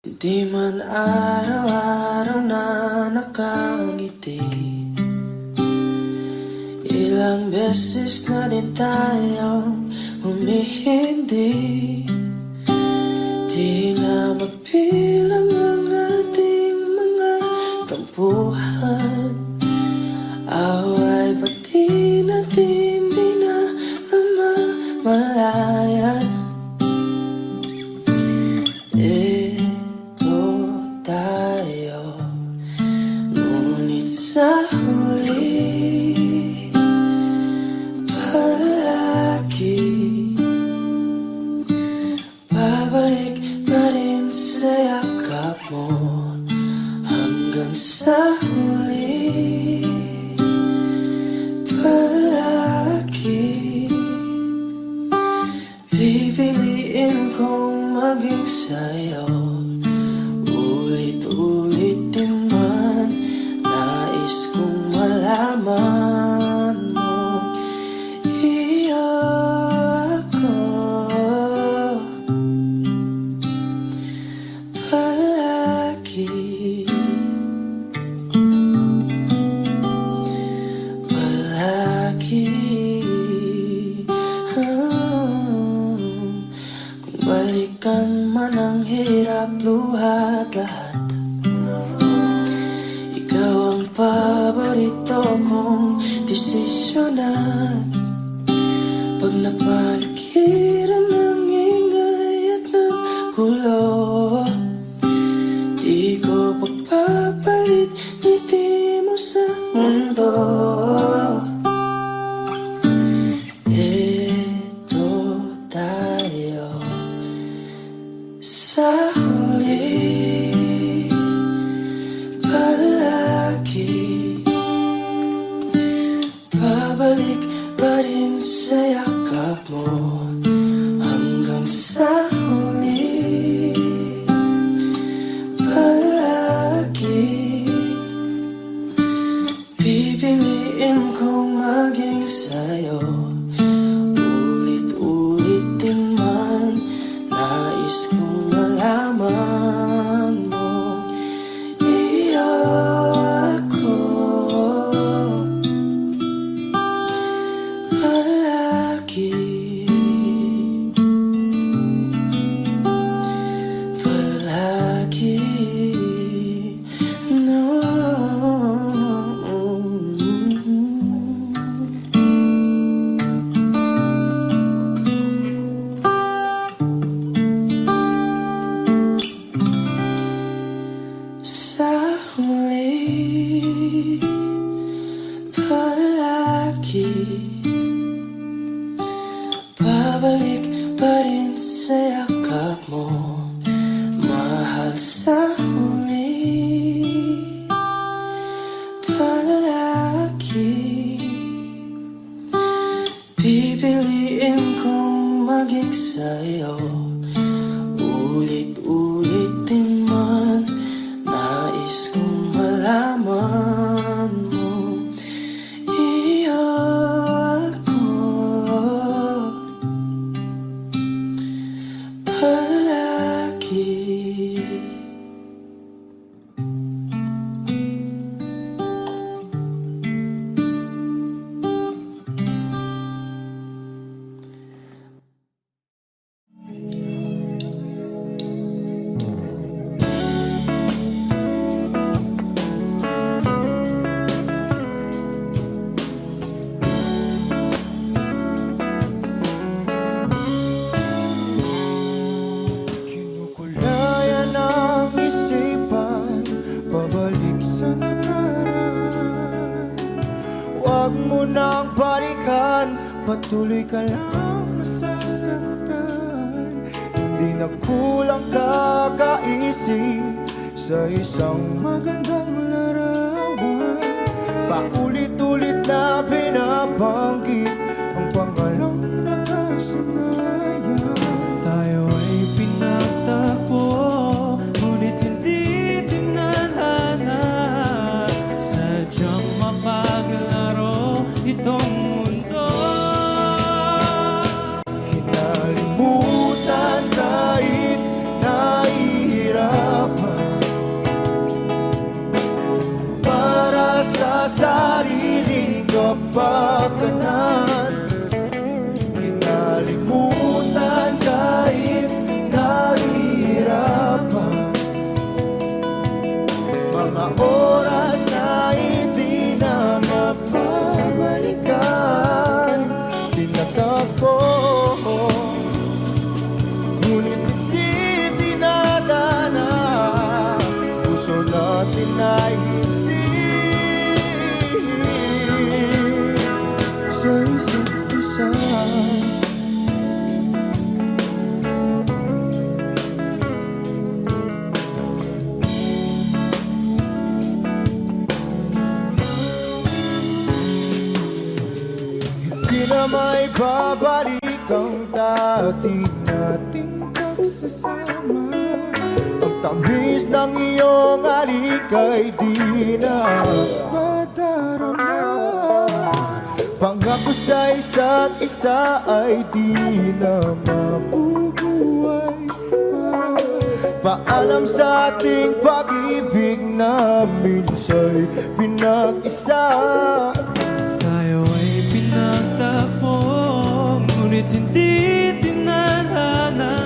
Di man araw-araw na nakangiti, ilang beses na din tayong humihindi. Di na mapilang ang ating mga tampuhan, away pati natin di na namamalayan. Tayo, ngunit sa huli palagi babalik pa rin sa yakap mo hanggang sa huli palagi. Pipiliin kong maging sa'yo, ulit-ulit din man. Nais kong malaman mo, iyo ako palagi, palagi. Kung balikan man ang hirap, luhat lahat, ikaw ang paborito kong desisyonan. Pag napaligiran ng ingay at ng gulo, di ko pagpapalit ngiti mo sa mundo. Eto tayo sa huli palagi, babalik pa rin sa yakap mo hanggang sa huli palagi. Pipiliin kong maging sa'yo, ulit-ulit din man. Nais kong malaman mo, iyo ako palagi, palagi. No. Sa huli palagi, babalik pa rin sa yakap mo, mahal. Sa huli palagi, pipiliin kong maging sa'yo, ulit-ulit din man. Nais kong malaman mo, iyo ako palagi. Huwag mo nang balikan, patuloy ka lang masasaktan. Hindi na kulang kakaisip sa isang magandang larawan. Paulit-ulit na binabanggit ang pangalang nakasanayan. Tayo ay pinagtagpo, ngunit hindi tinadhana. Sadyang mapaglaro itong mundo. Kinalimutan kahit nahihirap ay hindi sa isa't isa. Hindi na may babalik ang dati nating pagsasama. Ang tamis ng iyong halik ay di na madarama. Pangako sa isa't isa ay di na mabubuhay pa. Paalam sa ating pag-ibig na minsa'y pinag-isa. Tayo ay pinagtagpo, ngunit hindi tinadhana.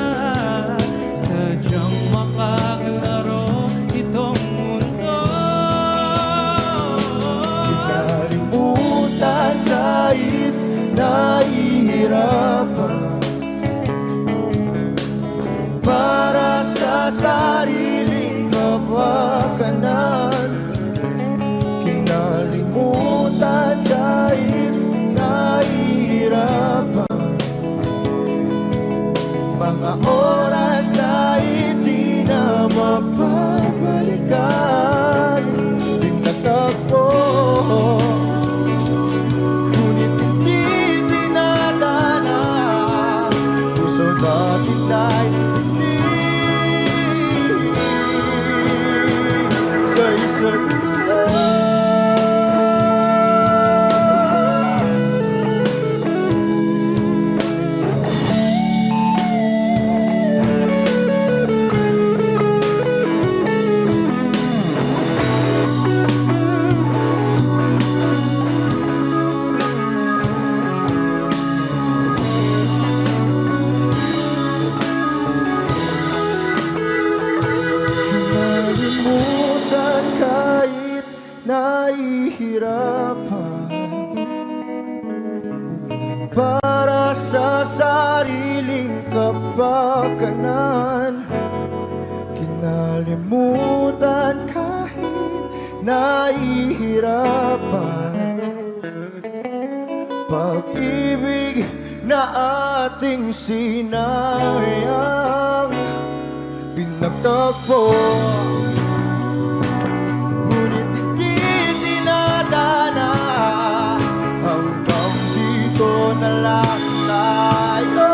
Sadyang makakalaro itong mundo. Kinalimutan kahit nahihirapan para sa sariling kapakanan. Kinalimutan kahit nahihirapan mga oras na hindi na mapabalikan. Pinagtagpo, ngunit hindi dinadana. Puso natin ay hindi sa isa't isa. Kinalimutan kahit nahihirapan para sa sariling kapakanan. Kinalimutan kahit nahihirapan pag-ibig na ating sinayang. Pinagtagpo, ngunit hindi dinadana. Hanggang dito na lang tayo.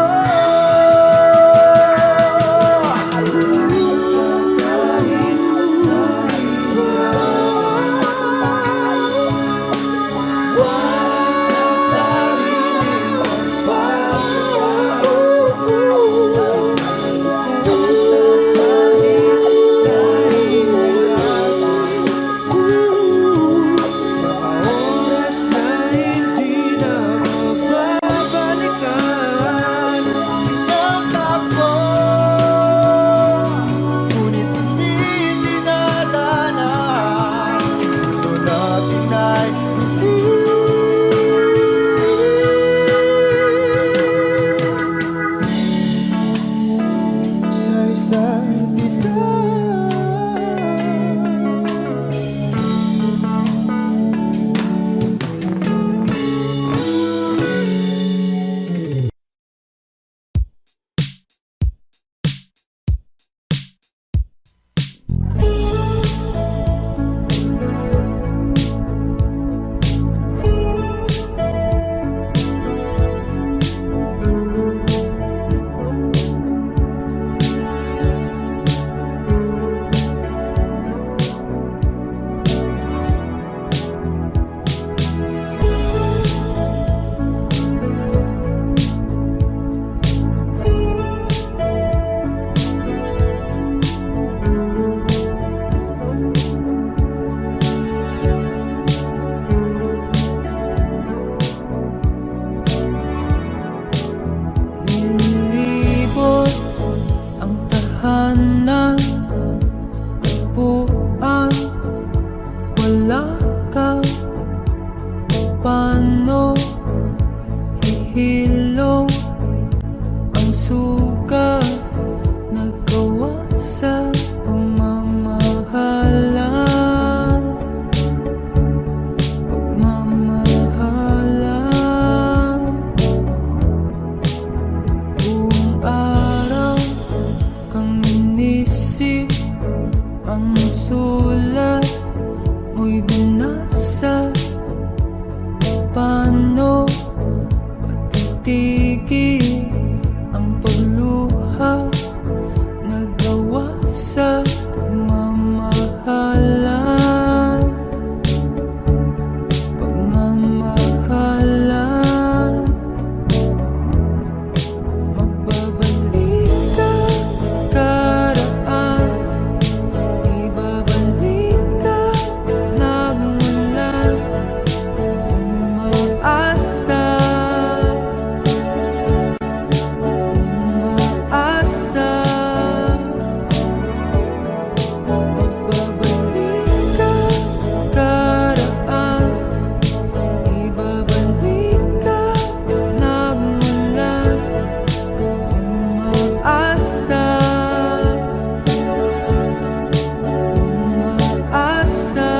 Ang sulat mo'y binasa. Paano patitigil ang pagluha? Nagawa sa pagmamahalan. Pagmamahalan. Magbabalik ka karaan. Ibabalik ka nagmula. Umaasa. Umaasa. Magbabalik ka karaan. Ibabalik ka nagmula. Umaasa. Umaasa.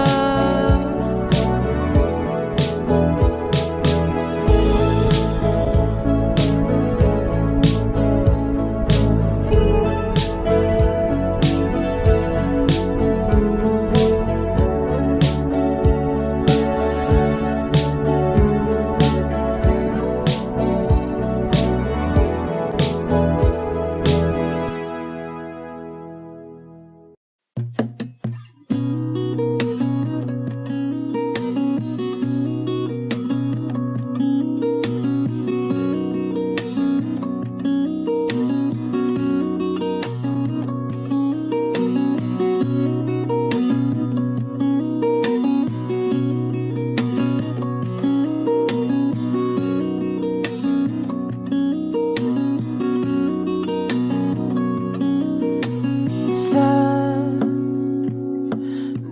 Sa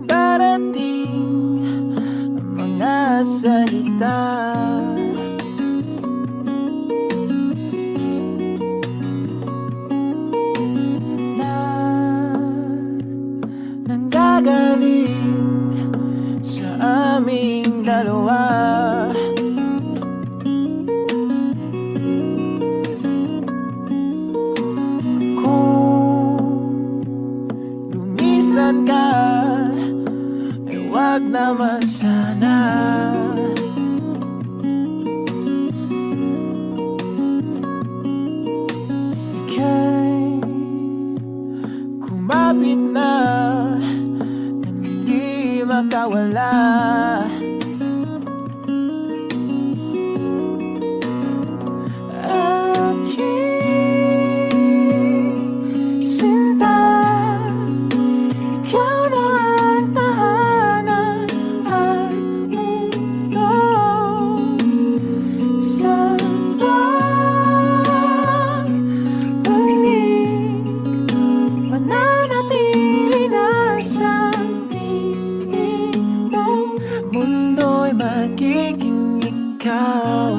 darating mga salita, na nanggagaling sa aming dalawa. Kung lumisan ka, ay wag naman sana. Ika'y kumapit na nang hindi makawala. Aking sinta, ikaw na ang tahanan at mundo. Sa pagbalik, mananatili na sa piling mo. Mundo'y magiging ikaw.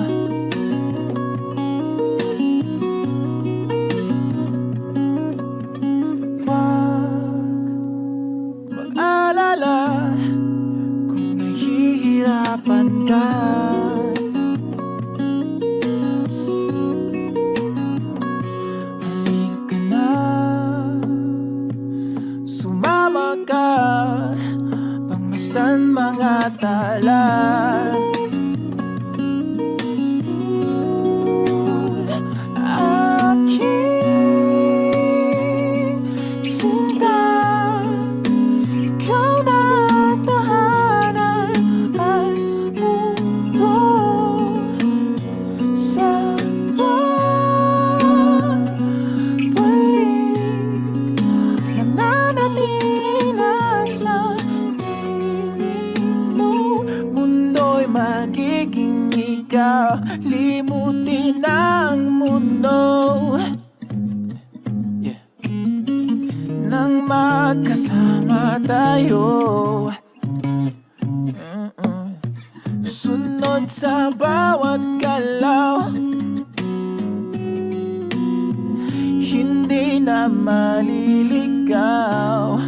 Huwag mag-alala kung nahihirapan ka. Halika na, sumama ka, pangmasdan mga tala. Aking sinta, ikaw na ang tahanan at mundo. Sa pagbalik, mananatili na sa piling mo. Mundo'y magiging ikaw, limutin ang mundo. Nang magkasama tayo, sunod sa bawat galaw, hindi na maliligaw.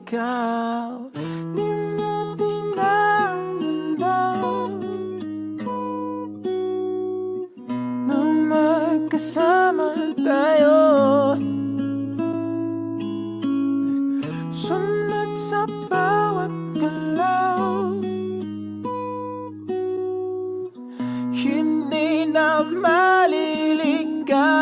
ikaw. Di natin ang mundo na magkasama tayo. Sunod sa bawat galaw, hindi na maliligaw.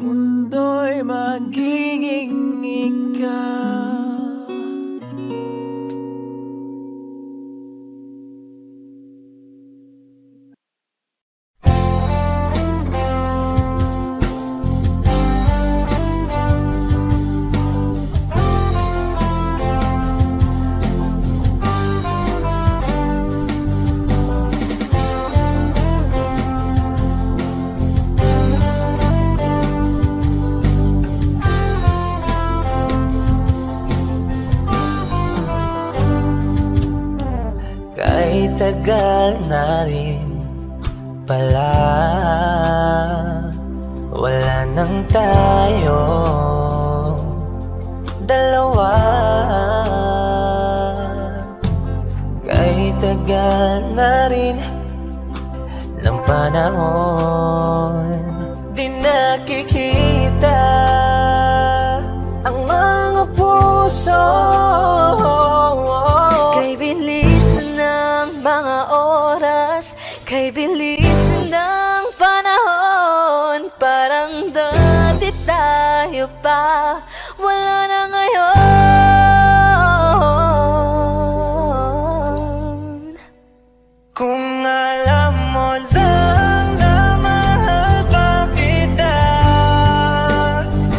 Mundo'y magiging ikaw. Kahit tagal na rin pala, wala nang tayo dalawa. Kahit tagal na rin ng panahon, di nakikita ang mga puso. Kay bilis ng mga oras, kay bilis ng panahon, parang dati tayo pa, wala na ngayon. Kung alam mo lang na mahal pa kita,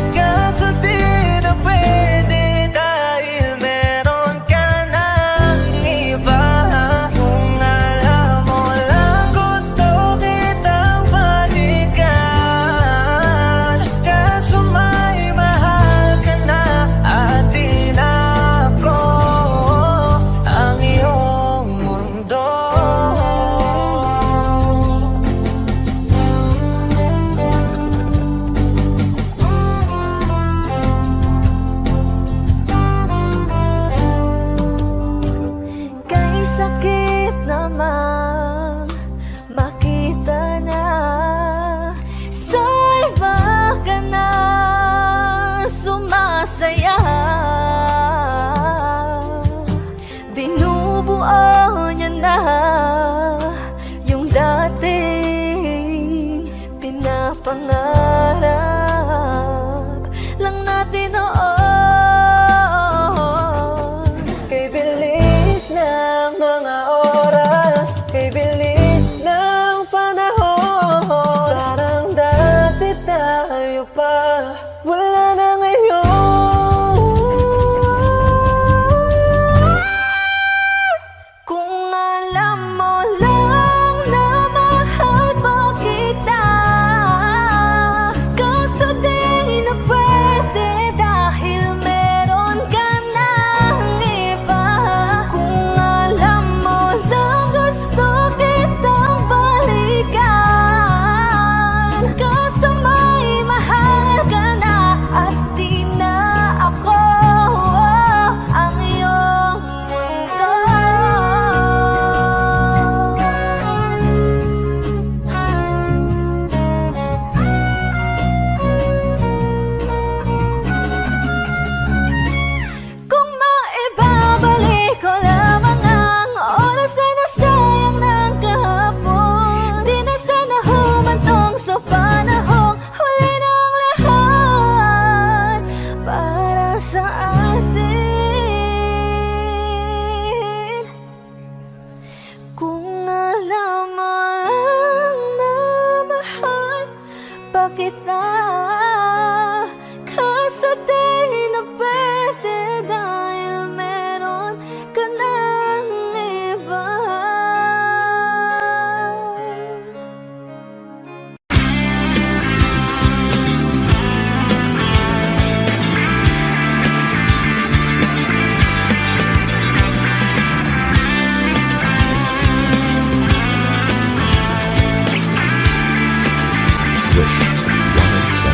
kaso di na pwede dahil meron ka ng iba. Kung alam mo lang gusto kitang balikan, kaso may mahal ka na at di na ako ang iyong mundo. Kay sakit naman makita na sa iba ka na sumasaya. Binubuo niya na yung dating pinapangarap lang natin noon. Kay bilis ng mga oras, kay bilis ng panahon, parang dati tayo pa, wala na ngayon. Kung alam mo lang na mahal pa kita, kaso di na pwede dahil meron ka ng iba. Kung alam mo lang gusto kitang balikan, kaso may mahal ka na at di na ako ang iyong mundo. Kung maibabalik ko lamang ang oras na nasayang ng kahapon, di na sana humantong sa panahong huli ng lahat para sa atin. Kung alam mo lang na mahal pa kita, kaso di na pwede dahil meron ka ng iba. Wish 107.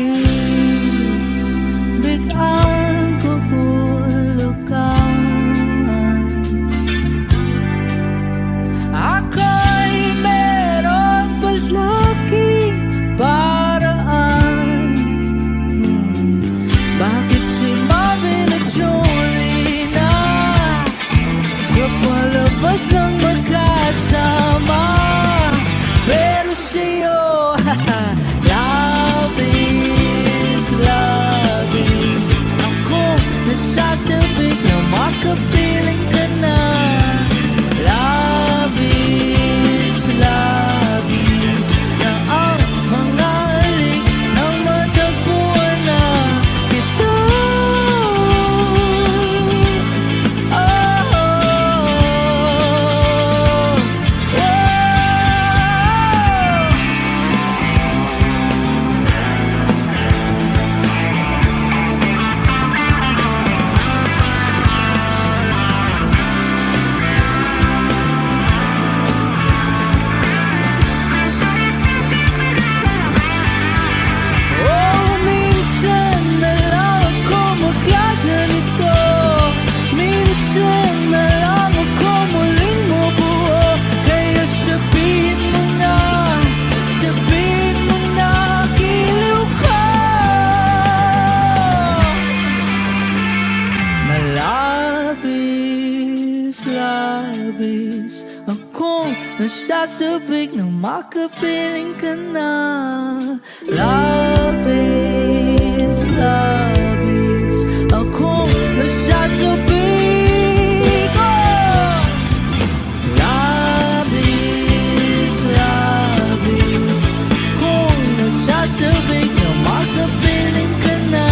bakit biglang kuhulugan. Ako'y meron mas laking paraan. Bakit si Marvin at Jolie na sa palabas lang magkasama, pero sa'yo love is ako nasasabik na makapiling ka na. Love is na ang mga halik ng matagpuan na kita. Minsan na lang ako magkaganito, minsan na lang ako muling mabuo. Kaya sabihin mo na giliw ka, na labis akong nasasabik na makapiling ka na. Labis akong nasasabik, oh! Labis akong nasasabik na makapiling ka na.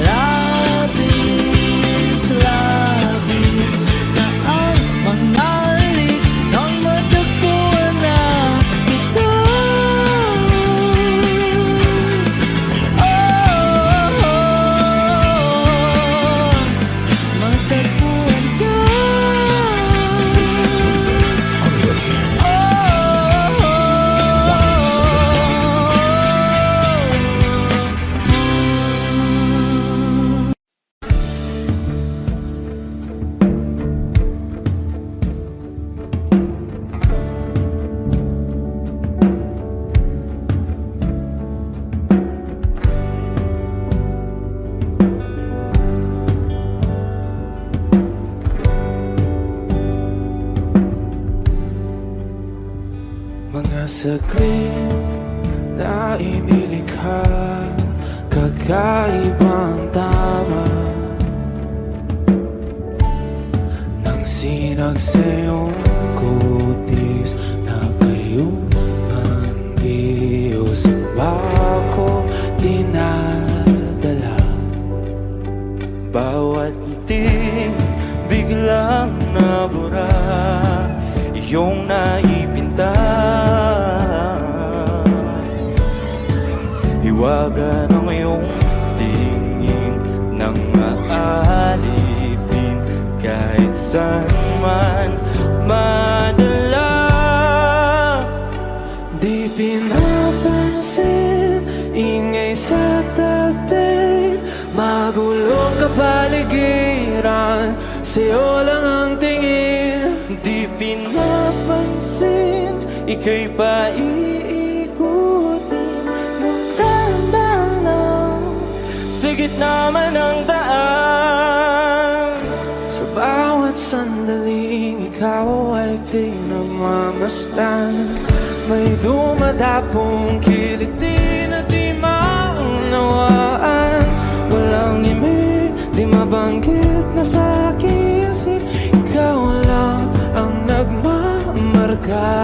Labis na ang mga halik ng matagpuan na kita. Matagpuan ka. Mga saglit na inilikha, kakaibang tama nang sinag sa iyong kutis na kayong Diyos ba ako dinadala? Bawat itim biglang nabura, iyong naipinta. Hiwaga ng iyong tingin nang maalipin kahit saan man madala. Di pinapansin, ingay sa tabi, magulong kapaligiran, sa'yo lang ang tingin. Di pinapansin, ika'y paiikutin ng dahan-dahan lang sa gitna man ng daan. Sa bawat sandaling ikaw ay pinagmamasdan, may dumadapong kiliti na di maunawaan. Walang imig, di mabanggit na sa aking isip, ikaw lang ang nagmamarka.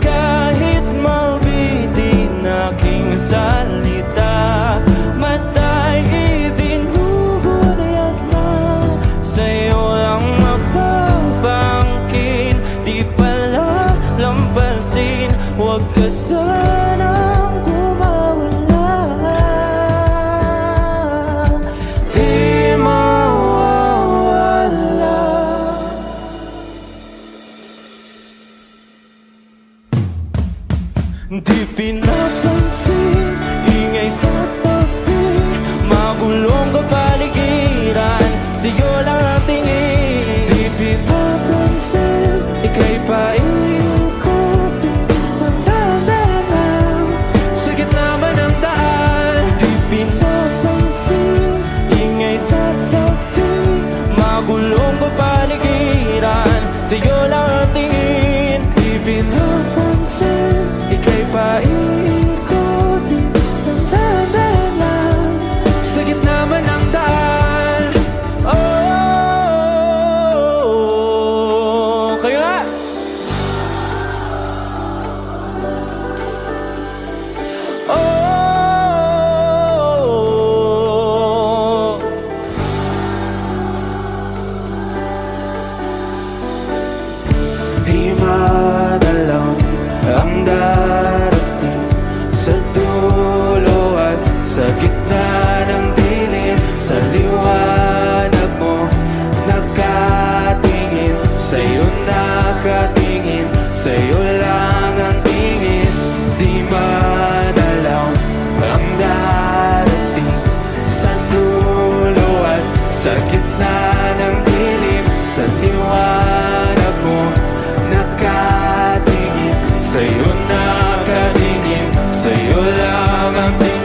Kahit mabitin aking salita, matay ibinubunayag na, sa'yo lang mapapangkin, di pala lampasin. Huwag Di pinapansin, ingay sa tabi, magulong kapaligiran, sa'yo lang ang tingin. Di pinapansin, ika'y paikot-ikot ng daan, sa gitna man ng daan. Di pinapansin, ingay sa tabi, magulong kapaligiran, sa'yo lang ang tingin. Di pinapansin, ika'y paikot-ikot ng daan, sa gitna man ng daan. Oh, kayo nga! Oh, di madalaw ang darating sa dulo at sa gitna ng dilim. Sa liwanag mo nakatingin, sa'yo nakatingin, sa'yo lang ang tingin. Di madalaw ang darating sa dulo at sa gitna ng dilim. Sa liwanag mo nakatingin, sa'yo nakatingin, sa'yo lang ang tingin.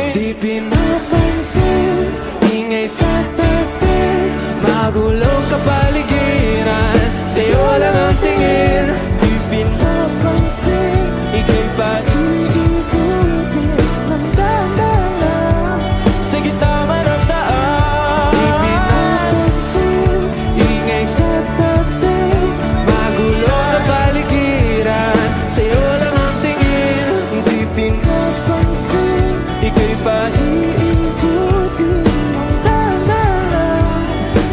Di pinapansin, ingay sa tabi, magulong kapaligiran, sa'yo lang ang tingin. Di pinapansin, ika'y paikot-ikot ng daan, sa gitna man ng daan. Di pinapansin, ingay sa tabi, magulong kapaligiran, sa'yo lang ang tingin. Di pinapansin, ika'y paikot-ikot ng daan,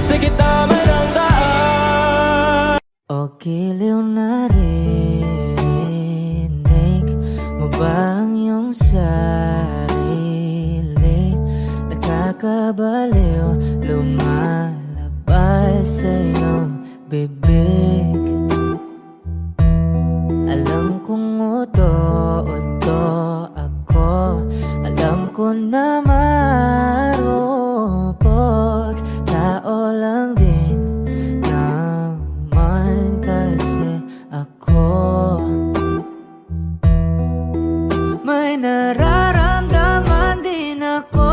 sa gitna man ng daan. O giliw na rinig mo ba ang iyong sarili? Nakakabaliw, lumalabas sa iyong bibig. Alam kong uto-uto ako, alam ko na marupok, tao lang din naman kasi ako. May nararamdaman din ako,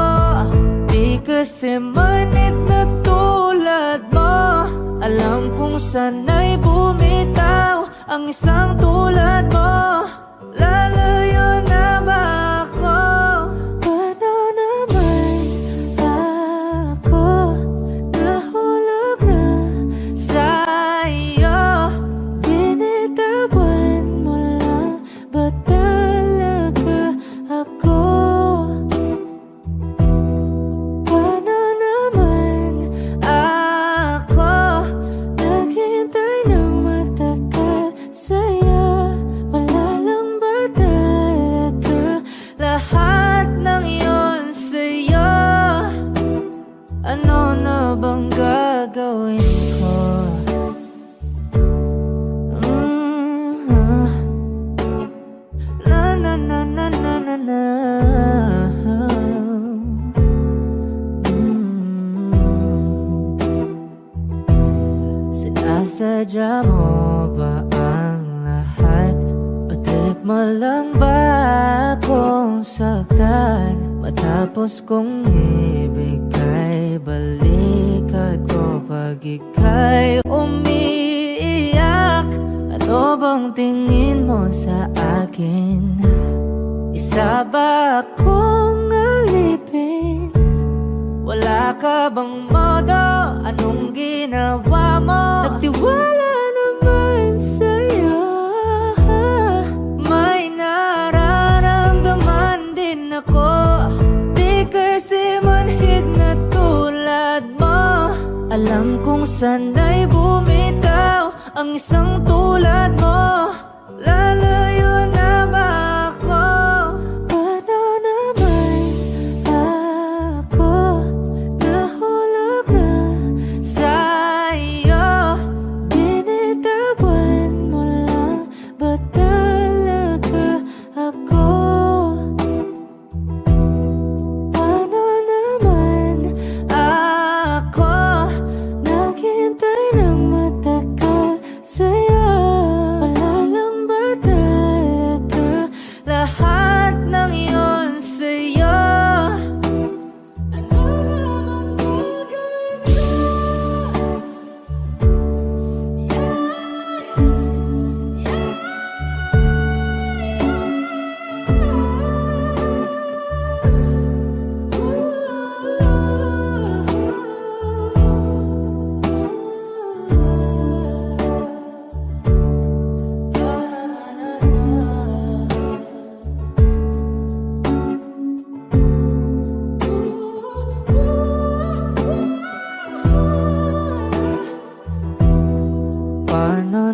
di kasi manit na tulad mo. Alam kong sana'y bumitaw ang isang tulad mo. Lalayo na ba ako? Paano naman ako nahulog na sa'yo? Binitawan mo lang ba talaga ako? Paano naman ako naghintay ng matagal sa'yo? Wala lang ba talaga lahat ng iyon sa'yo? Ano na bang gagawin ko? Na na na na na na na. Sinasadya mo ba ang lahat? O trip mo lang ba akong saktan? Matapos kong ibigay balikat ko pag ika'y umiiyak. Ano bang tingin mo sa akin? Isa ba akong alipin? Wala ka bang modo? Anong ginawa mo? Nagtiwala naman sa'yo. May nararamdaman din ako, di kasi manhid na tulad mo. Alam kong sana'y bumitaw ang isang tulad mo. Lalayo na ba ako? Paano naman ako nahulog na sa'yo? Binitawan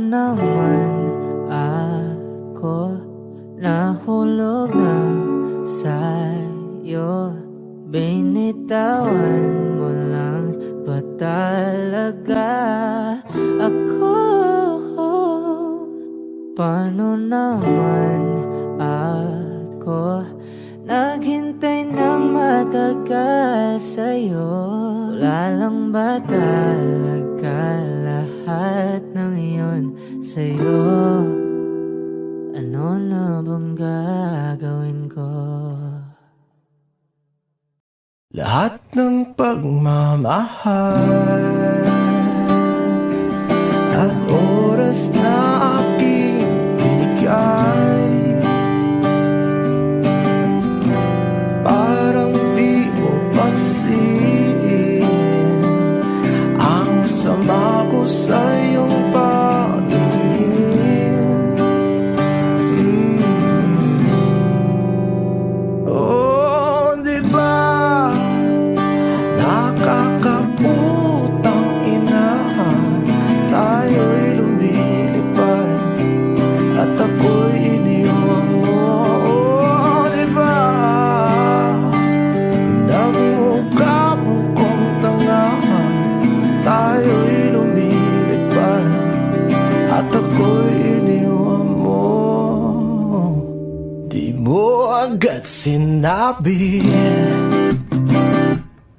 naman ako nahulog na sa'yo? Binitawan mo lang ba talaga ako? Paano naman ako naghintay ng matagal sa'yo? Wala lang ba talaga lahat ng iyon sa'yo? Ano na bang gagawin ko? Lahat ng pagmamahal at oras na aking binigay, parang di mo pansin ang sama ko sa iyong paningin. Oh, di ba nakakaputang ina, tayo'y lumilipad at ako'y iniwan mo. Oh, di ba nagmukha mo kong tanga, tayo'y lumilipad at ako'y iniwan mo. Di mo agad sinabi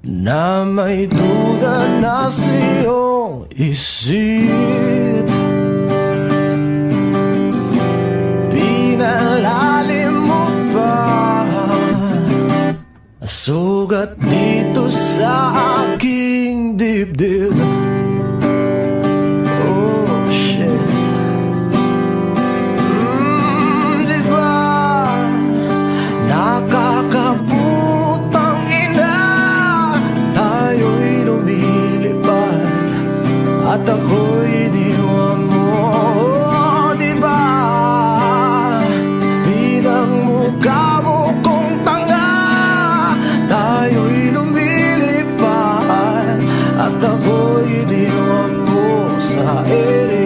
na may duda na sa iyong isip, pinalalim mo pa sugat dito sa aking dibdib. Oh shit. Di ba nakakaputang ina, tayo'y lumilipad at ako'y iniwan mo. Oh, di ba pinagmukha mo kong tanga, tayo'y lumilipad at ako'y iniwan mo sa ere.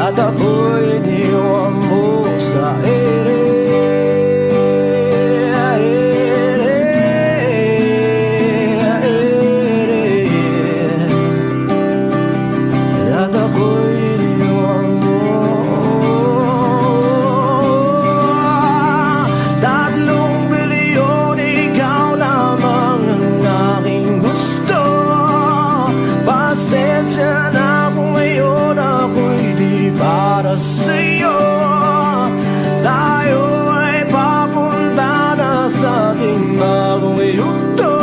At ako'y iniwan mo sa ere. At ako'y iniwan mo. 3 bilyon, ikaw lamang ang aking gusto. Pasensya na kung ngayon ako'y di para sa'yo. Tayo ay papunta na sa ating bagong yugto.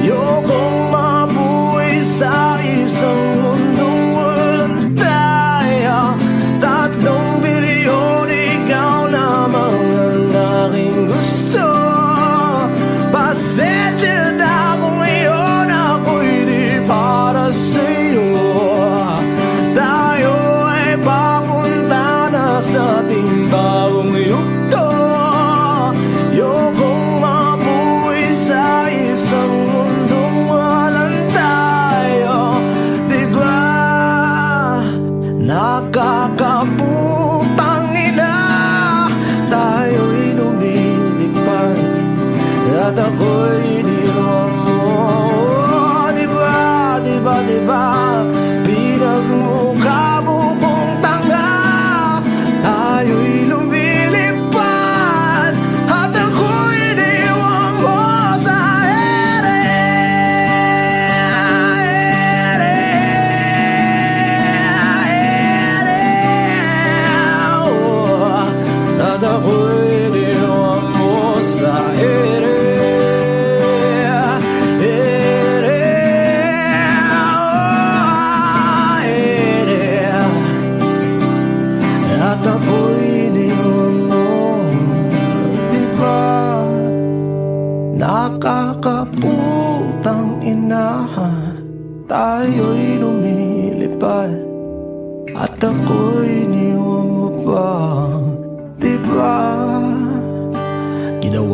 Ayokong mabuhay sa isang mundong walang tayo. 3 bilyon, ikaw lamang ang aking gusto. Pasensya na kung ngayon ako'y di para sa'yo. Tayo ay papunta na sa ating bagong yugto. Ayokong mabuhay sa isang mundong walang tayo. Di ba nakakaputang ina, tayo'y lumilipad at ako'y iniwan mo. Di ba, di ba, di ba pinagmukha mo kong tanga, tayo'y lumilipad at ako'y iniwan mo sa ere. Oh, at ako'y iniwan mo sa ere. At ako'y iniwan mo. Di ba nakakaputang ina, tayo'y lumilipad at ako'y iniwan mo pa. Di ba ginawa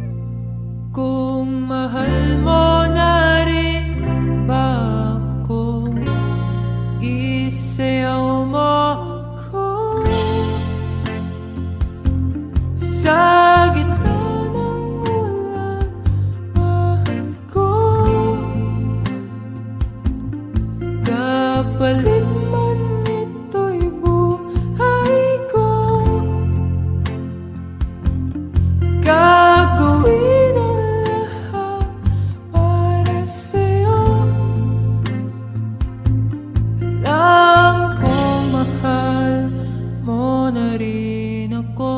gagawin ang lahat para sa'yo. Alam kong mahal mo na rin ako.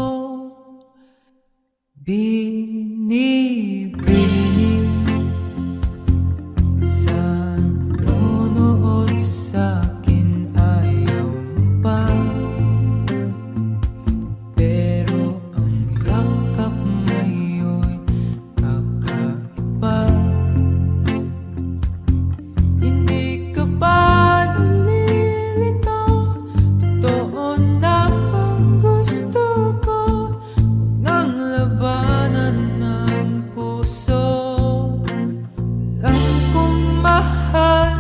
Binibini sa nunood sa'kin, ayaw mo pa. Pero ang yakap ngayon'y kakaiba. Hindi ka ba nalilito? Totoo na bang gusto ko? Huwag nang labanan ng puso. Alam kong mahal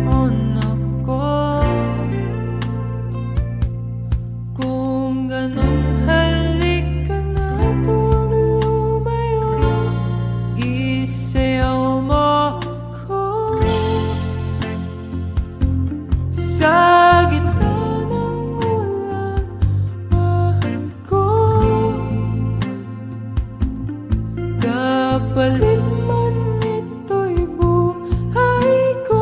mo na ko. Kung ganun, halika na, huwag lumayo. Isayaw mo ako sa gitna ng ulan, mahal ko. Kapalit man ito'y buhay ko.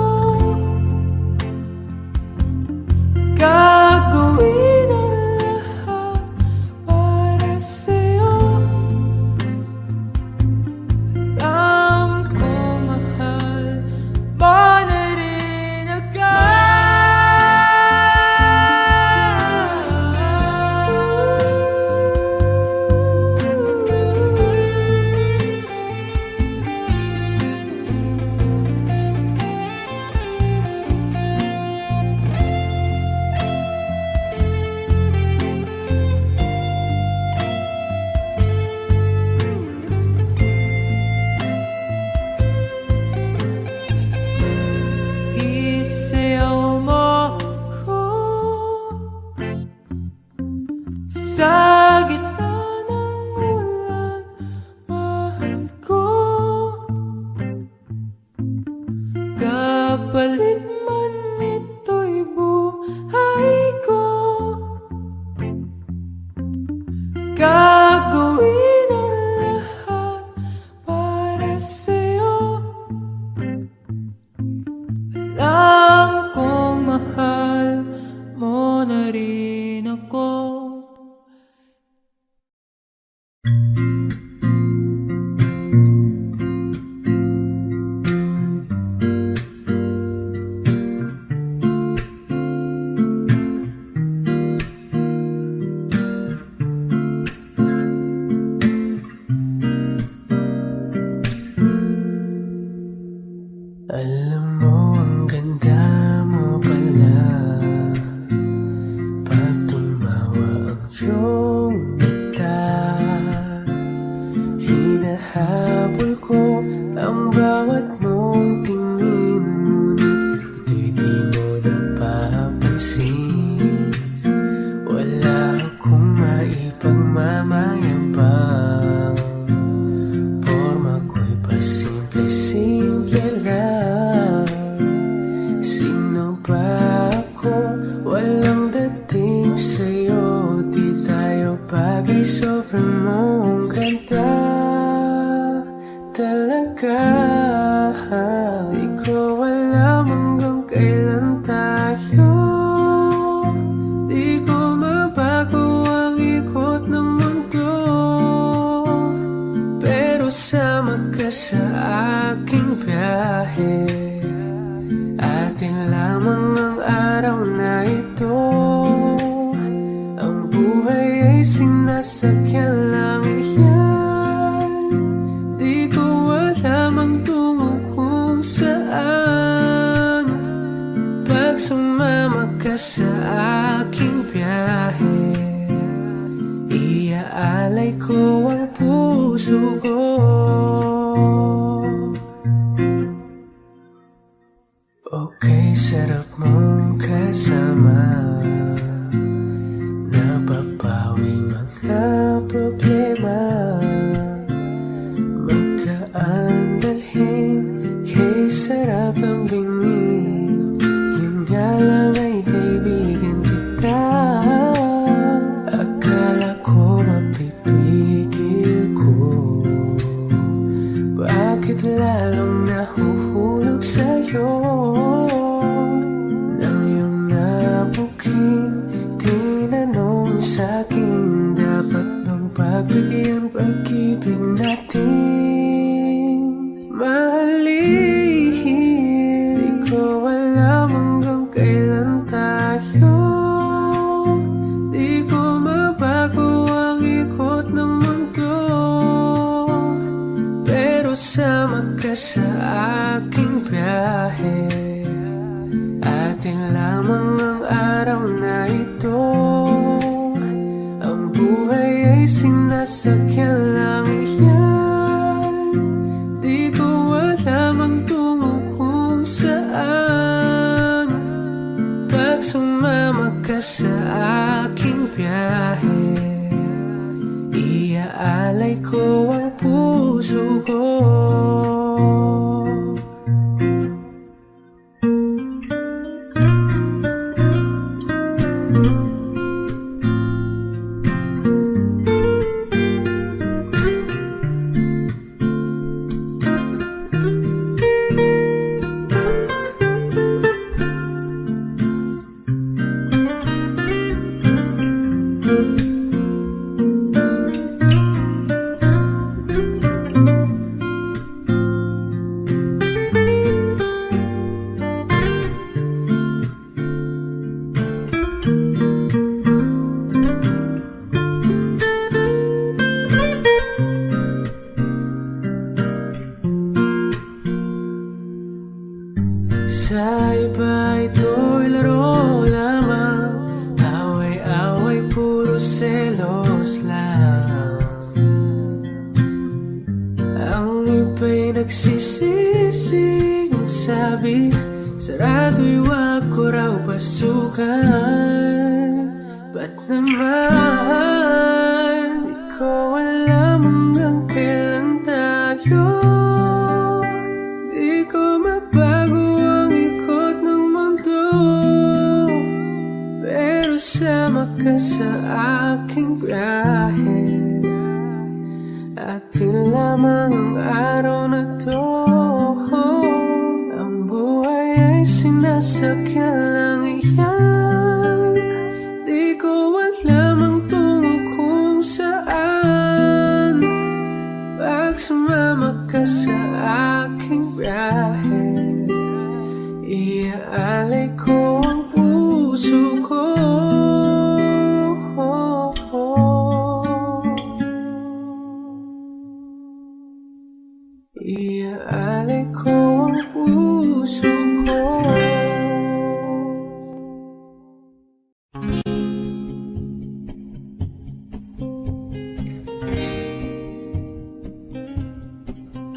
Gagawin ang lahat para sa'yo. Alam ko mahal mo na rin ako. Isayaw mo ako sa gitna ng ulan, mahal ko. Kapalit man ito'y buhay ko. Gagawin ang lahat para sa'yo. Alam kong mahal mo na rin ako. Alam mo, ang ganda mo pala pag tumawa ang iyong mata. Hinahabol ko ang bawat mong tingin, ngunit ito'y di mo napapansin. Wala akong maipagmamayabang, porma ko'y pasimple-simple lang. Sino ba ako? Walang dating sa'yo. Di tayo bagay, sobrang mong ganda talaga. Di ko alam hanggang kailan tayo. Di ko mabago ang ikot ng mundo, pero sama ka sa aking biyahe. Atin lamang ang araw na ito. Ang buhay ay sinasakyan lang yan. Di ko alam ang tungo kung saan. Pag sumama ka sa aking biyahe, iaalay ko ang puso ko. Okay, sarap mong kasama. Napapawi mga problema. Magkaandalhin, kay sarap ang bingin. Yun nga lang ay kaibigan kita. Akala ko mapipigil ko bakit lalong nahuhulog sa'yo nang iyong nabuking tinanong sa'kin, dapat bang pagbigyan pag-ibig natin? Mahalin, di ko alam hanggang kailan tayo. Di ko mabago ang ikot ng mundo, pero sama ka sa aking biyahe. Atin lamang ang araw na ito, ang buhay ay sinasakyan lang yan. Di ko alam ang tungo kung saan, pag sumama ka sa aking biyahe. Iaalay ko ang puso ko. Sa iba ito'y laro lamang, away-away puro selos lang. Ang iba'y nagsisising sabi, sarado'y wag ko raw pasukan. Ba't naman di ko alam hanggang kailan tayo? Di ko mabago ang ikot ng mundo, pero sama ka sa aking biyahe. Atin lamang ang araw na to, ang buhay ay sinasakyan lang iyan. Di ko alam ang tungo kung saan, pag sumama ka sa aking biyahe. Iaalay ko ang puso ko. Iaalay ko ang puso ko.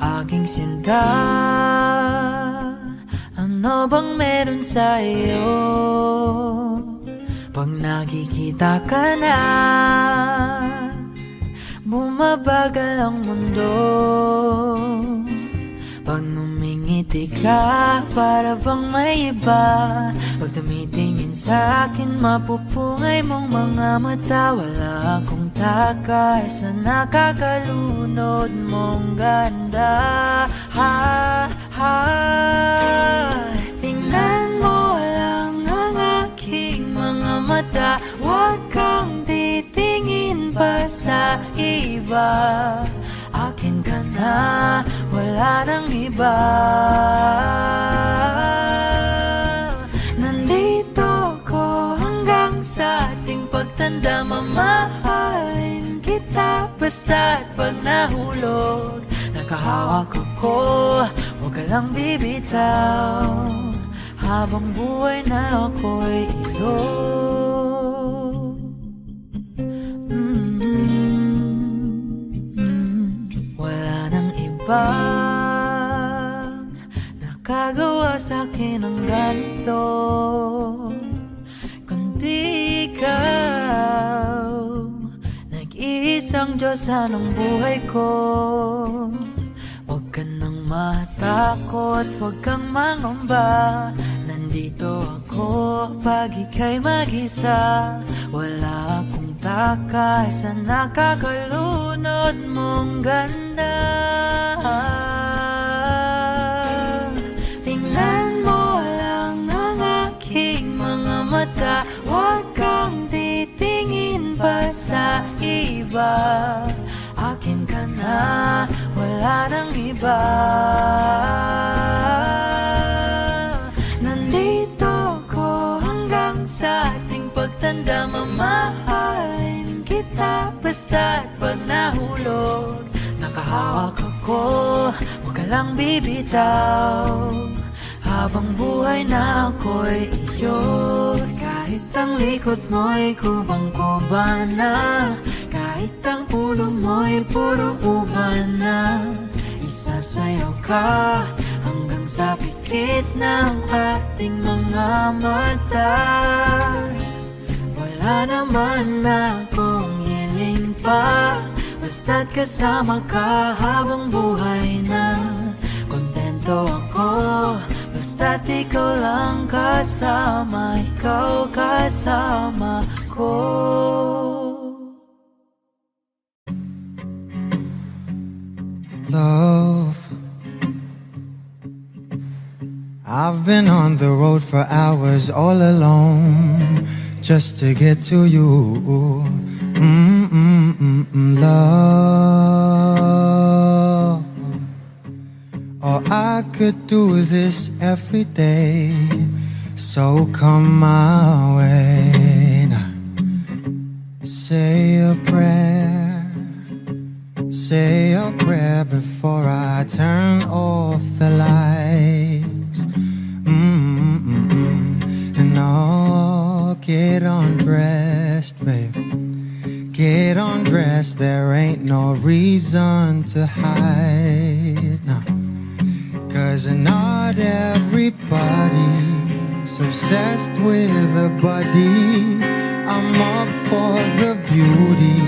Aking sinta, ano bang meron sa'yo? Pag nakikita ka na, bumabagal ang mundo. Pag numingiti ka, para bang may iba. Pag tumitingin sa'kin, mapupungay mong mga mata. Wala akong takas sa nakakalunod mong ganda. Tingnan mo lang ang aking mga mata, huwag kang titingin pa sa iba. Akin ka na, wala nang iba. Nandito ko hanggang sa ating pagtanda, mamahalin kita basta't pag nahulog. Nakahawak ako, huwag ka lang bibitaw, habang buhay na ako'y ilog. Wala nang ibang nakagawa sa'kin ng ganito, kundi ikaw. Nag-iisang Diyos anong buhay ko. Huwag ka nang matakot, huwag kang mangamba. Nandito ako pag ika'y mag-isa. Wala akong takas sa nakakalunod mong ganda. na, wala nang iba. Nandito ko hanggang sa ating pagtanda, mamahalin kita basta't pag nahulog. Nakahawak ako, huwag ka lang bibitaw, habang buhay na ako'y iyo. Kahit ang likod mo'y kubang-kuba na, kahit ang ulo mo'y puro uban na, isasayaw ka hanggang sa pikit ng ating mga mata. Wala naman akong hiling pa, basta't kasama ka habang buhay na. Kontento ako basta't ikaw lang kasama, ikaw kasama ko. Love, I've been on the road for hours all alone just to get to you. Love, oh, I could do this every day, so come my way now. Say a prayer, say a prayer before I turn off the lights. And I'll get undressed, babe. Get undressed, there ain't no reason to hide now. 'Cause not everybody's obsessed with a body. I'm up for the beauty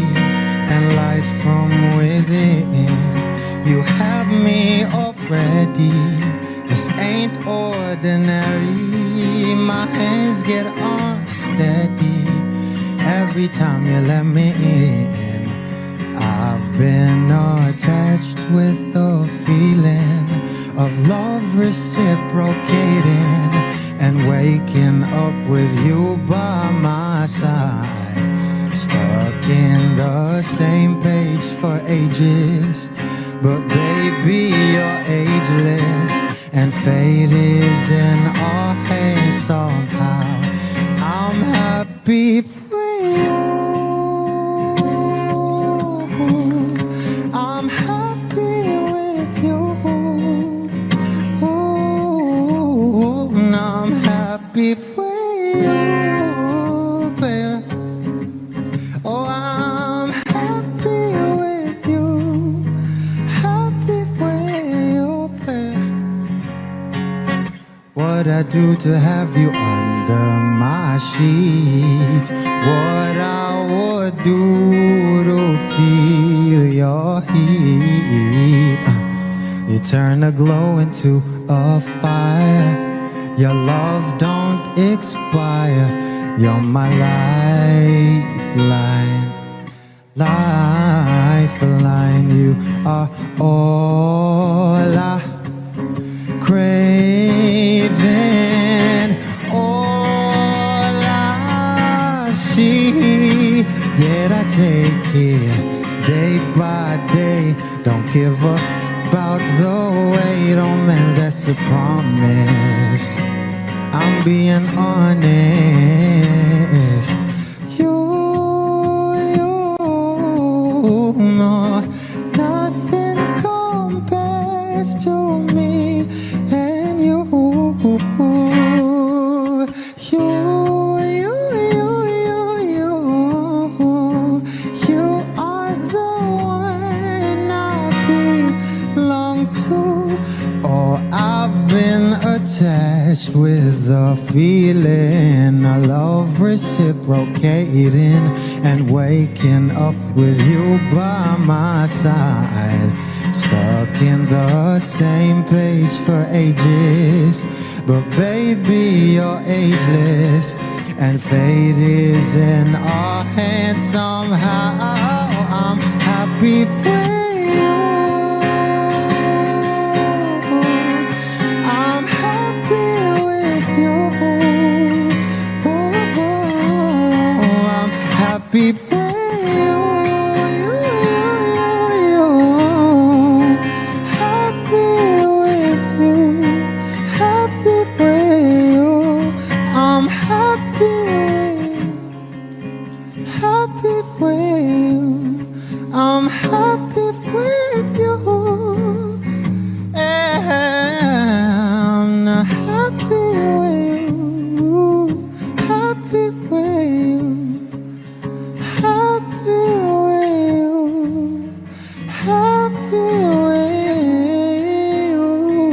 and light from within. You have me already. This ain't ordinary. My hands get unsteady every time you let me in. I've been attached with the feeling of love reciprocating and waking up with you by my side. Stuck in the same page for ages, but baby, you're ageless, and fate is in our hands somehow. I'm happy for you. I'm happy with you. And I'm happy for you, baby. Oh, I'm happy with you. Happy with you, baby. What I do to have you under my sheets, what I would do to feel your heat. You turn a glow into a fire. Your love don't expire. You're my lifeline, lifeline. You are all I craving, all I see. Yet I take it day by day. Don't give up about the wait. Oh man, that's a promise. I'm being honest. You know, nothing compares to me and you. You are the one I belong to. Oh, I've been attached with the feeling of love reciprocating and waking up with you by my side. Stuck in the same page for ages, but baby, you're ageless, and fate is in our hands somehow. I'm happy for you. I'm happy with you. I'm happy for you. happy way. Ooh.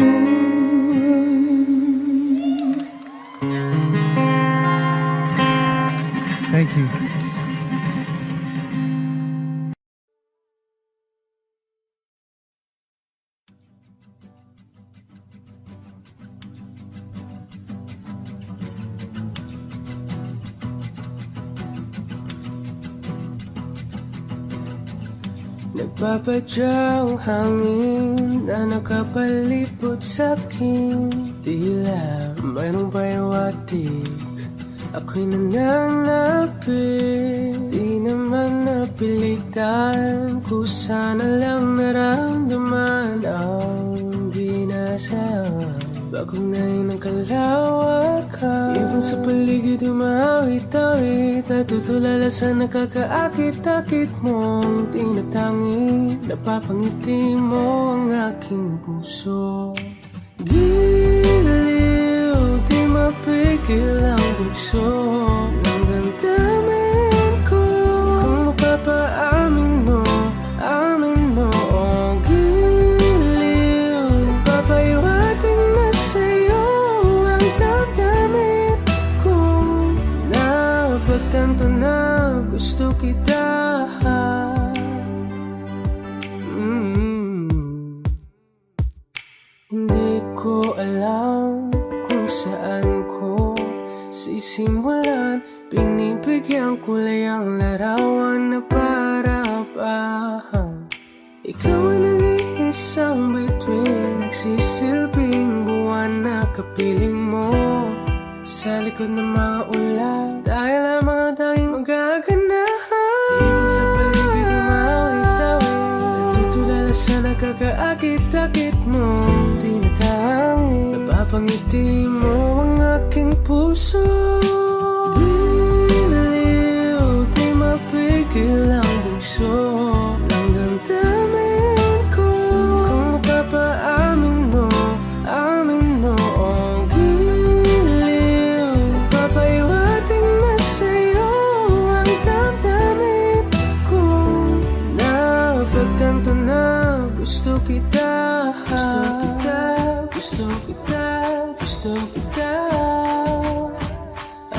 Thank you. Nagpapadyang hangin na nakapalipot sa'kin. Tila mayroong payawatig, ako'y nananapit. Di naman napilitan, kusana lang naramdaman ang ginasaan. Bagong ngayon ang kalawakan, ibon sa paligid umawit-awit. Natutulala sa nakakaakit-akit mong tinatangi. Napapangiti mo ang aking puso. Giliw, di mapigil ang bugso ng damdamin ko. Kung mapapaamin mo, amin mo. Oh, giliw, papaiwating na sa'yo ang damdamin ko. Napagtanto na gusto kita. Hindi ko alam kung saan ko sisimulan. Pinipigyan kulay ang larawan na parapahan. Ikaw ang nag-iisang bituin, nagsisilbing buwan na kapiling mo. Sa likod ng mga ulan, dahil lamang ang tanging magaganahan. Ibon sa paligid umawit-awit, natutulala sa nakakaakit-akit mo. Tinatangi, napapangiti mo ang aking puso. Giliw, di mapigil ang bugso ng damdamin ko. Kung mapapaamin mo, amin mo. Oh, giliw, papaiwating na sa'yo ang damdamin ko. Napagtanto na gusto kita. Gusto kita, gusto kita, gusto kita.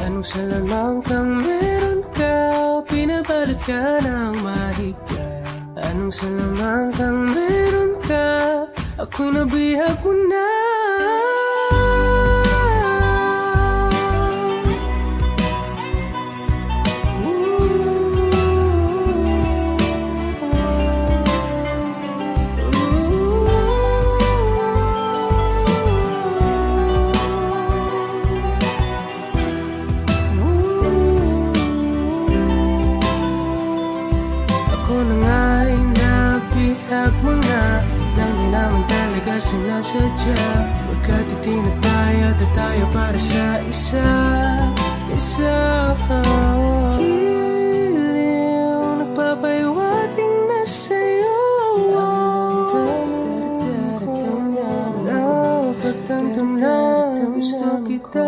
Anong salamang kang meron ka, pinabalot ka ng mahigpit. Anong salamang kang meron ka, ako'y nabihag mo na. Ako na nga'y nabihag mo na, nang di naman talaga sinasadya. Pagkat itinataya at tayo para sa isa. Giliw, nagpapaiwating na sa'yo ang damdamin ko. Napagtanto na gusto kita.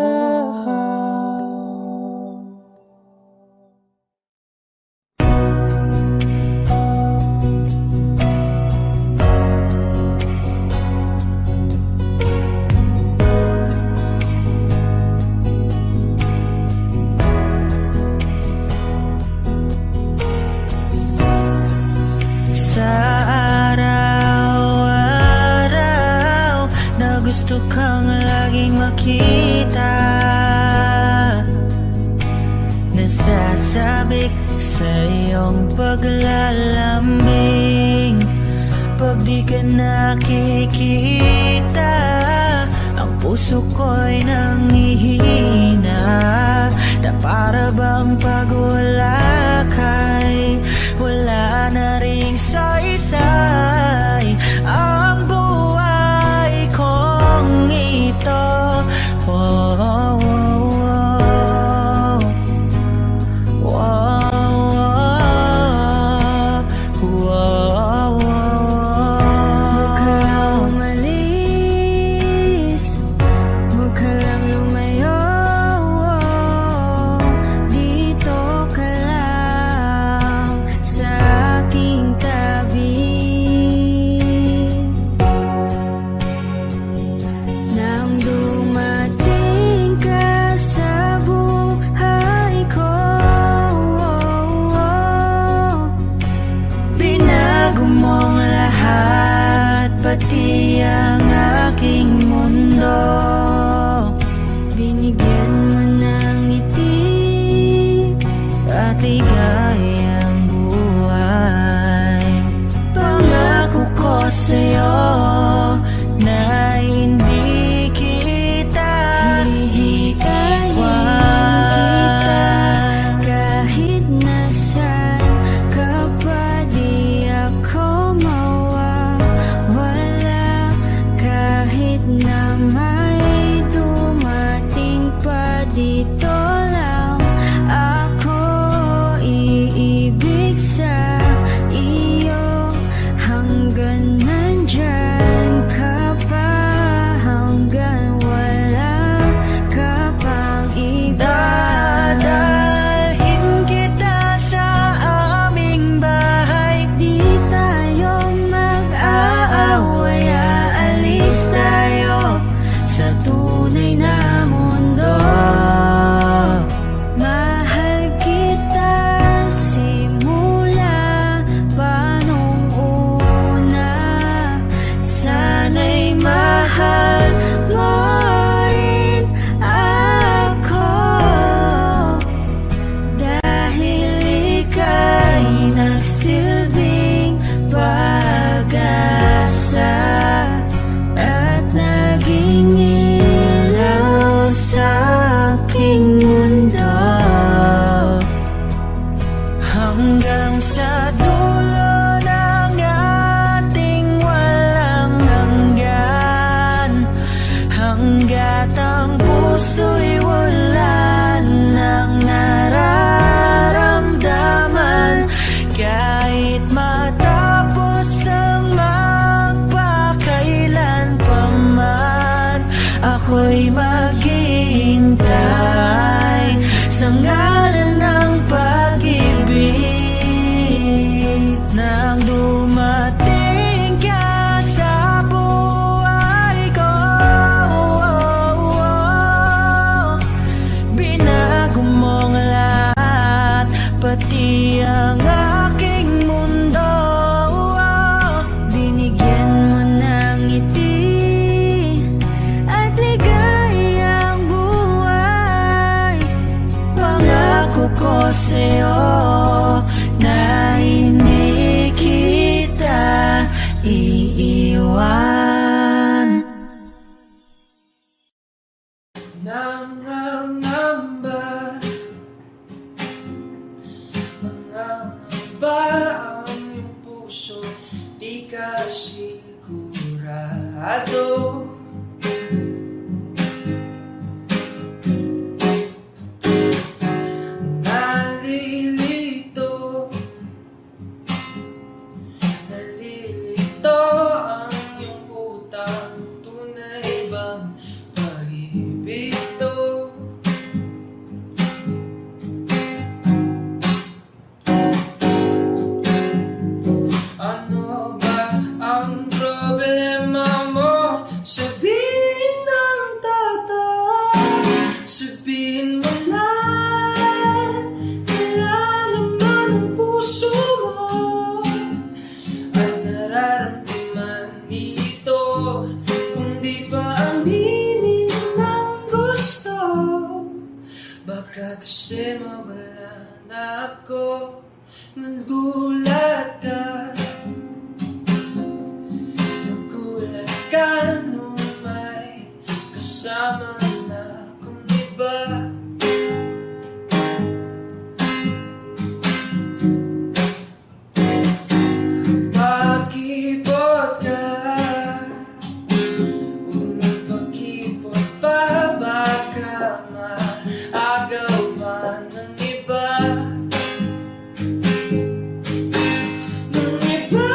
Gusto kang laging makita, nasasabik sa iyong paglalambing. Pag di ka nakikita, ang puso ko'y nanghihina. Na para bang pag wala ka'y wala na ring saysay ang buhay kong ito. Oh, sa aking tabi. sa'yo na hindi kita iiwan. Kahit nasaan ka pa, di ako mawawala. Kahit na may dumating pa, dito lang ako iibig sa iyo. Hanggang nandyan ka pa, hanggang wala ka pang iba. Dadalhin kita sa aming bahay. Di tayo mag-aaway, aalis tayo sa tunay na mundo. Mahal kita simula pa nung una. Sana'y mahal mo rin ako, Dahil ika'y nagsilbing pag-asa at naging ilaw sa aking mundo. hanggang sa dulo ng ating walang hanggan. Hanggat ang puso'y wala nang nararamdaman. Kahit matapos ang magpakailan pa man, ako'y maghihintay sa ngalan ng pag-ibig. Nang dumating ka sa buhay ko, binago mo ang lahat, pati ang aking mundo. Binigyan mo ng ngiti at ligayang buhay. Pangako ko sa'yo na hindi kita iiwan. Nangangamba, nangangamba ang iyong puso, di ka sigurado. Nalilito, nalilito ang iyong utang. Tunay bang pag-ibig to? Ano ba ang problema mo? Sabihin ng totoo, sabihin mo na nilalaman ang puso mo at nararamdaman nito. Kung di pa aminin ng gusto, baka kasi mawala na ako. Nagulat ka, nagulat ka nung may kasama na akong iba. Pakipot ka, huwag magpakipot pa, baka maagaw pa ng iba. Ng iba,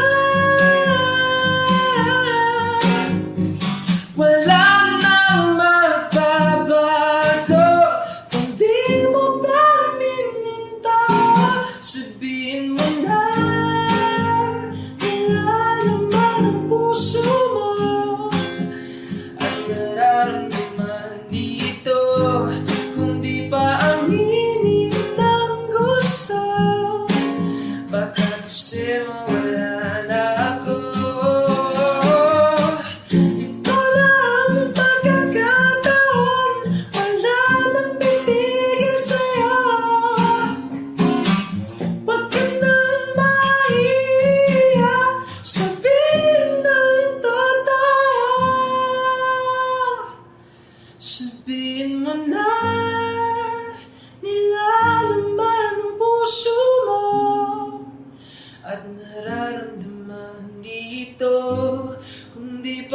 wala nang magbabago kung di mo ba mininto. Sabihin mo na, wala naman ang puso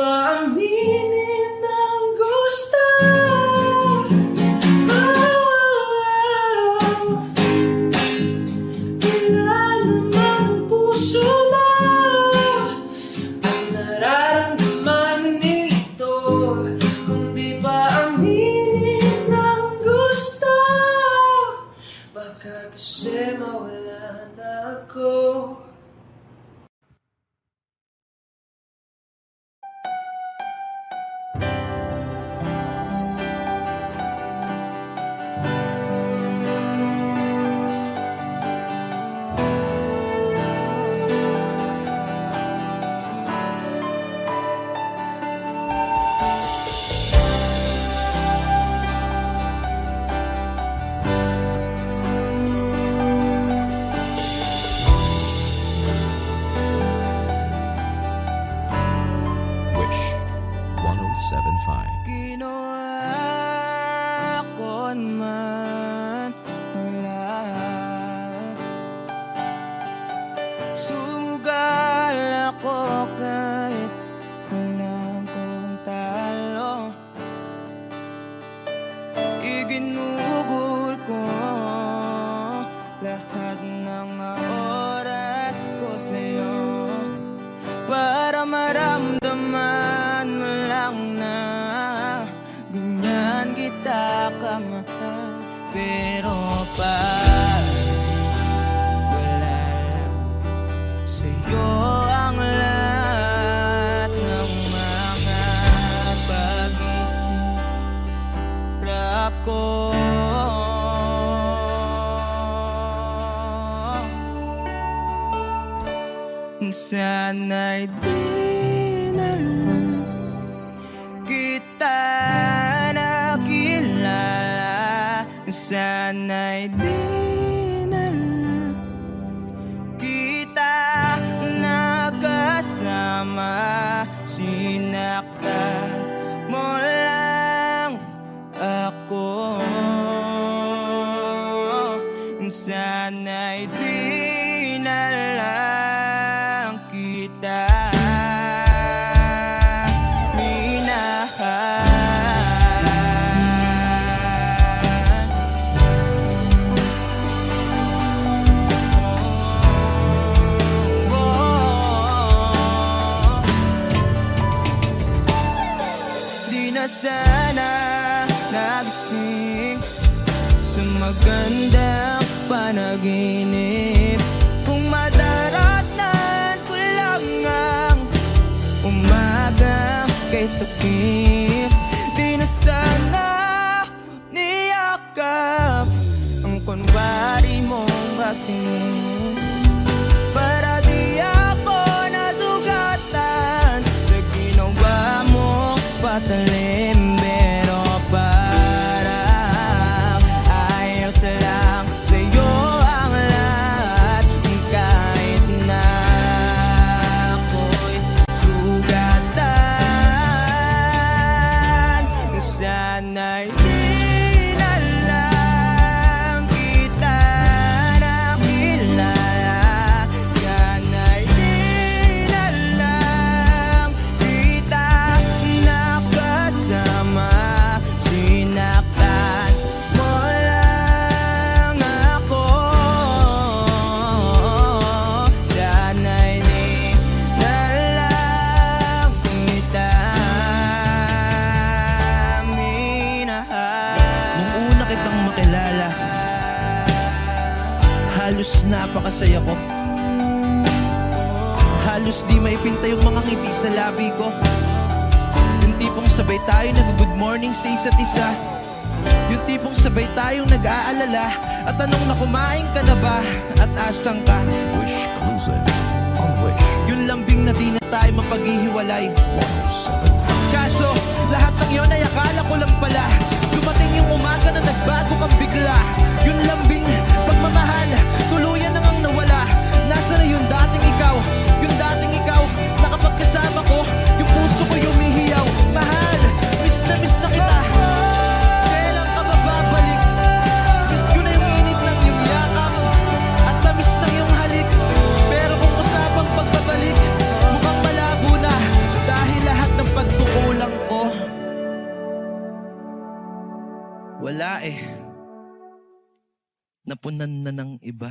pa aminin ng gusto. Ilalaman ang puso mo ang nararamdaman nito. Kung di pa aminin ng gusto, baka kasi mawala na ako. Wish 1075. Ginawa ko man ang lahat. Sumugal ako kahit alam kong talo. Iginugol ko lahat ng oras ko sa'yo para maramdaman mo lang na ganyan kita kamahal. Pero wala lang sa'yo ang lahat ng mga paghihirap ko. Sana'y di na lang kita nakilala. Sana'y di na lang kita nakasama. Sinaktan mo lang ako. Sana'y di na lang kita Di na sana nagising sa magandang panaginip. Kung madaratan ko lang ang umaga kay sakit. Di na sana niyakap ang kunwari mong pagtingin, para di ako nasugatan sa ginawa mo patalim. Pero parang ayos lang sa'yo ang lahat, kahit na ako'y sugatan. Sana'y di na lang kita nakilala. Sana'y di na lang kita nakasama. Sinaktan mo lang ako. Sana'y di na lang kita minahal. Nung una kitang makilala, halos napakasaya ko. Halos di maipinta yung mga ngiti sa labi ko. Yung tipong sabay tayo nag-good morning sa isa't isa. Yung tipong sabay tayong nag-aalala at tanong na kumain ka na ba at asang ka. Wish Cruising on Wish Yung lambing na di na tayo mapaghihiwalay. 1075. Kaso, lahat ng yon ay akala ko lang pala. Dumating yung umaga na nagbago kang bigla. Yung lambing, pagmamahal, tuluyan na ngang nawala. Nasa na yung dating ikaw? Yung dating ikaw, na kapag kasama ko, yung puso ko yumihiyaw. Mahal, miss na kita. Kailan ka mababalik? Miss ko na yung init ng iyong yakap at tamis ng iyong halik. Pero kung usapang pagbabalik, mukhang malabo na. Dahil lahat ng Wala eh. Napunan na ng iba.